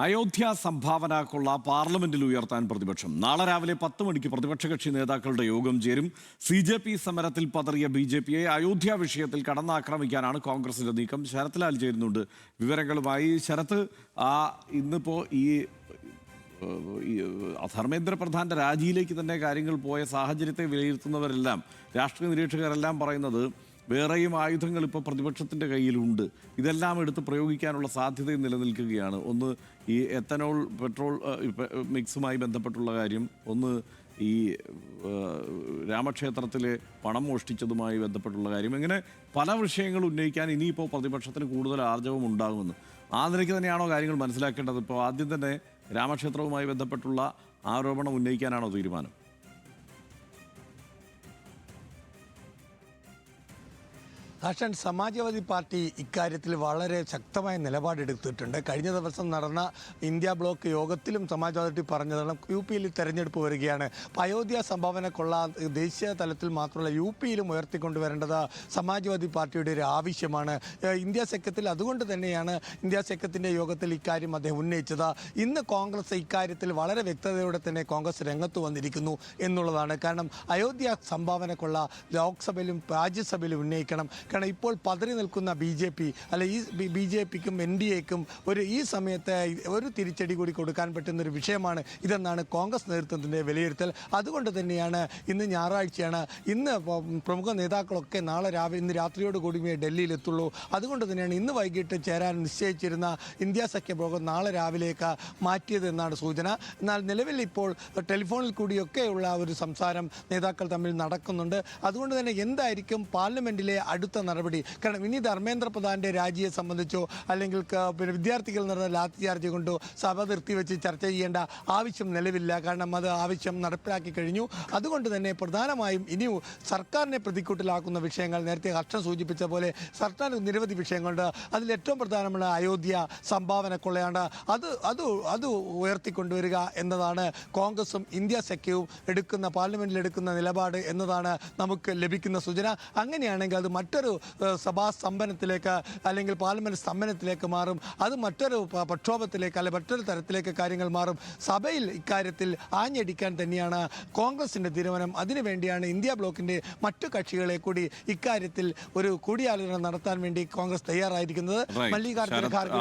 അയോധ്യ സംഭാവന കൊള്ള പാർലമെന്റിൽ ഉയർത്താൻ പ്രതിപക്ഷം. നാളെ രാവിലെ 10 മണിക്ക് പ്രതിപക്ഷ കക്ഷി നേതാക്കളുടെ യോഗം ചേരും. CJP സമരത്തിൽ പതറിയ BJPയെ അയോധ്യ വിഷയത്തിൽ കടന്നാക്രമിക്കാനാണ് കോൺഗ്രസിന്റെ നീക്കം. ശരത്ലാൽ ചേരുന്നുണ്ട് വിവരങ്ങളുമായി. ശരത്ത്, ഇന്നിപ്പോ ഈ ധർമ്മേന്ദ്ര പ്രധാന്റെ രാജിയിലേക്ക് തന്നെ കാര്യങ്ങൾ പോയ സാഹചര്യത്തെ വിലയിരുത്തുന്നവരെല്ലാം, രാഷ്ട്രീയ നിരീക്ഷകരെല്ലാം പറയുന്നത് വേറെയും ആയുധങ്ങൾ ഇപ്പോൾ പ്രതിപക്ഷത്തിൻ്റെ കയ്യിലുണ്ട്. ഇതെല്ലാം എടുത്ത് പ്രയോഗിക്കാനുള്ള സാധ്യതയും നിലനിൽക്കുകയാണ്. ഒന്ന് ഈ എത്തനോൾ പെട്രോൾ മിക്സുമായി ബന്ധപ്പെട്ടുള്ള കാര്യം, ഒന്ന് ഈ രാമക്ഷേത്രത്തിലെ പണം മോഷ്ടിച്ചതുമായി ബന്ധപ്പെട്ടുള്ള കാര്യം. ഇങ്ങനെ പല വിഷയങ്ങൾ ഉന്നയിക്കാൻ ഇനിയിപ്പോൾ പ്രതിപക്ഷത്തിന് കൂടുതൽ ആർജവം ഉണ്ടാകുമെന്ന് ആ നിലയ്ക്ക് തന്നെയാണോ കാര്യങ്ങൾ മനസ്സിലാക്കേണ്ടത്? ഇപ്പോൾ ആദ്യം തന്നെ രാമക്ഷേത്രവുമായി ബന്ധപ്പെട്ടുള്ള ആരോപണം ഉന്നയിക്കാനാണോ തീരുമാനം? ആഷൻ, സമാജ്വാദി പാർട്ടി ഇക്കാര്യത്തിൽ വളരെ ശക്തമായ നിലപാടെടുത്തിട്ടുണ്ട്. കഴിഞ്ഞ ദിവസം നടന്ന ഇന്ത്യ ബ്ലോക്ക് യോഗത്തിലും സമാജ്വാദി പറഞ്ഞതാണ് UP-യിൽ തെരഞ്ഞെടുപ്പ് വരികയാണ്. അയോധ്യ സംഭാവന കൊള്ള ദേശീയ തലത്തിൽ മാത്രമല്ല UP-യിലും ഉയർത്തിക്കൊണ്ടുവരേണ്ടത് സമാജ്വാദി പാർട്ടിയുടെ ഒരു ആവശ്യമാണ്. ഇന്ത്യ സഖ്യത്തിൽ അതുകൊണ്ട് തന്നെയാണ് ഇന്ത്യ സഖ്യത്തിൻ്റെ യോഗത്തിൽ ഇക്കാര്യം അദ്ദേഹം ഉന്നയിച്ചത്. ഇന്ന് കോൺഗ്രസ് ഇക്കാര്യത്തിൽ വളരെ വ്യക്തതയോടെ തന്നെ കോൺഗ്രസ് രംഗത്ത് വന്നിരിക്കുന്നു എന്നുള്ളതാണ്. കാരണം അയോധ്യ സംഭാവന കൊള്ള ലോക്സഭയിലും രാജ്യസഭയിലും ഉന്നയിക്കണം. കാരണം ഇപ്പോൾ പതറി നിൽക്കുന്ന BJP അല്ല, ഈ BJPക്കും NDAക്കും ഈ സമയത്ത് ഒരു തിരിച്ചടി കൂടി കൊടുക്കാൻ പറ്റുന്നൊരു വിഷയമാണ് ഇതെന്നാണ് കോൺഗ്രസ് നേതൃത്വത്തിൻ്റെ വിലയിരുത്തൽ. അതുകൊണ്ട് തന്നെയാണ് ഇന്ന് ഞായറാഴ്ചയാണ്. ഇന്ന് പ്രമുഖ നേതാക്കളൊക്കെ ഇന്ന് രാത്രിയോടുകൂടി ഡൽഹിയിലെത്തുള്ളൂ. അതുകൊണ്ട് തന്നെയാണ് ഇന്ന് വൈകിട്ട് ചേരാൻ നിശ്ചയിച്ചിരുന്ന ഇന്ത്യ സഖ്യ യോഗം നാളെ രാവിലേക്ക് മാറ്റിയതെന്നാണ് സൂചന. എന്നാൽ നിലവിൽ ഇപ്പോൾ ടെലിഫോണിൽ കൂടിയൊക്കെയുള്ള ഒരു സംസാരം നേതാക്കൾ തമ്മിൽ നടക്കുന്നുണ്ട്. അതുകൊണ്ട് തന്നെ എന്തായിരിക്കും പാർലമെൻറ്റിലെ അടുത്ത നടപടി? കാരണം ഇനി ധർമ്മേന്ദ്ര പ്രധാന്റെ രാജിയെ സംബന്ധിച്ചോ അല്ലെങ്കിൽ വിദ്യാർത്ഥികൾ നടന്ന ലാത്തി ചാർജ് കൊണ്ടോ സഭ നിർത്തിവെച്ച് ചർച്ച ചെയ്യേണ്ട ആവശ്യം നിലവില്ല. കാരണം അത് ആവശ്യം നടപ്പിലാക്കി കഴിഞ്ഞു. അതുകൊണ്ട് തന്നെ പ്രധാനമായും ഇനിയും സർക്കാരിനെ പ്രതിക്കൂട്ടിലാക്കുന്ന വിഷയങ്ങൾ, നേരത്തെ ഹർഷൻ സൂചിപ്പിച്ച പോലെ സർക്കാർ നിരവധി വിഷയങ്ങളുണ്ട്. അതിൽ ഏറ്റവും പ്രധാനമുള്ള അയോധ്യ സംഭാവന കൊള്ളയാണ്. അത് ഉയർത്തിക്കൊണ്ടുവരിക എന്നതാണ് കോൺഗ്രസും ഇന്ത്യ സഖ്യവും പാർലമെന്റിൽ എടുക്കുന്ന നിലപാട് എന്നതാണ് നമുക്ക് ലഭിക്കുന്ന സൂചന. അങ്ങനെയാണെങ്കിൽ അത് മറ്റൊരു സഭാ സ്തംഭനത്തിലേക്ക് അല്ലെങ്കിൽ പാർലമെന്റ് സ്തംഭനത്തിലേക്ക് മാറും. അത് മറ്റൊരു പ്രക്ഷോഭത്തിലേക്ക് അല്ലെങ്കിൽ മറ്റൊരു തരത്തിലേക്ക് കാര്യങ്ങൾ മാറും. സഭയിൽ ഇക്കാര്യത്തിൽ ആഞ്ഞടിക്കാൻ തന്നെയാണ് കോൺഗ്രസിന്റെ തീരുമാനം. അതിനുവേണ്ടിയാണ് ഇന്ത്യ ബ്ലോക്കിന്റെ മറ്റു കക്ഷികളെ കൂടി ഇക്കാര്യത്തിൽ ഒരു കൂടിയാലോചന നടത്താൻ വേണ്ടി കോൺഗ്രസ് തയ്യാറായിരിക്കുന്നത്. മല്ലികാർജ്ജുന ഖാർഗെ